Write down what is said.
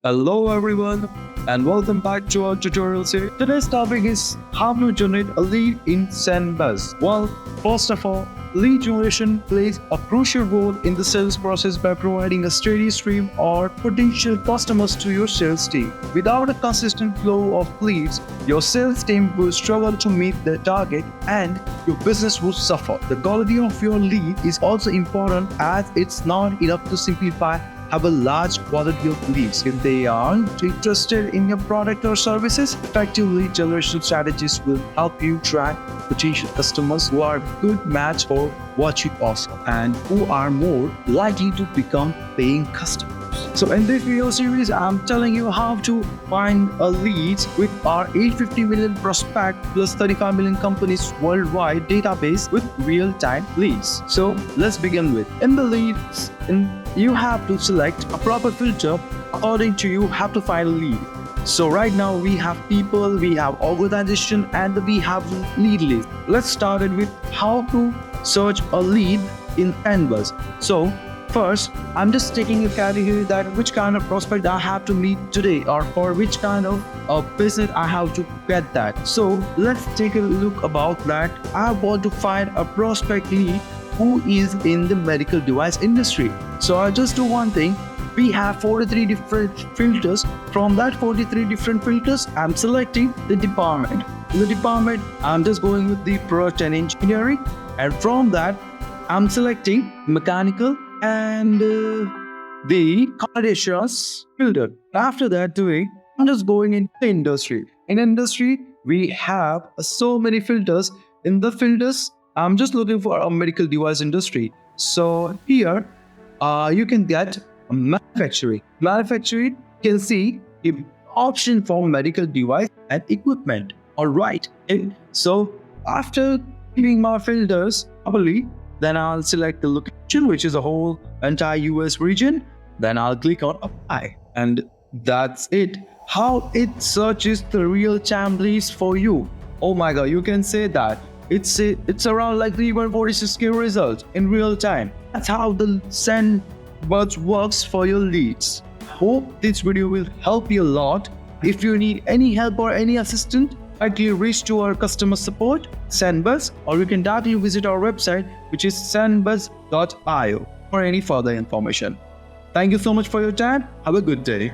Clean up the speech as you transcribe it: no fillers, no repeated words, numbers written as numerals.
Hello everyone and welcome back to our tutorial series. Today's topic is how to generate a lead in Zenbuzz. Well, first of all, lead generation plays a crucial role in the sales process by providing a steady stream or potential customers to your sales team. Without a consistent flow of leads, your sales team will struggle to meet their target and your business will suffer. The quality of your lead is also important as it's not enough to simplify have a large quality of leads. If they aren't interested in your product or services, effective lead generation strategies will help you track potential customers who are a good match for what you offer and who are more likely to become paying customers. So in this video series, I'm telling you how to find a leads with our 850 million prospect plus 35 million companies worldwide database with real-time leads. So let's begin with in the leads. You have to select a proper filter according to you have to find a lead. So right now we have people, we have organization, and we have lead list. Let's start it with how to search a lead in Zenbuzz. So first, I'm just taking a category that which kind of prospect I have to meet today or for which kind of business I have to get that. So let's take a look about that. I want to find a prospect lead who is in the medical device industry. So I'll just do one thing. We have 43 different filters. From that 43 different filters, I'm selecting the department. In the department, I'm just going with the product and engineering. And from that, I'm selecting mechanical and the conditions filter. After that I'm just going into the industry. In industry, we have so many filters. In the filters, I'm just looking for a medical device industry. So here, you can get manufacturing. Manufacturing can see the option for medical device and equipment. All right. So after giving my filters properly, then I'll select the location, which is a whole entire US region. Then I'll click on apply. And that's it. How it searches the real-time leads for you. Oh my God, you can say that. It's around like 3146K results in real time. That's how the Zenbuzz works for your leads. Hope this video will help you a lot. If you need any help or any assistance, directly reach to our customer support, Zenbuzz, or you can directly visit our website, which is zenbuzz.io for any further information. Thank you so much for your time. Have a good day.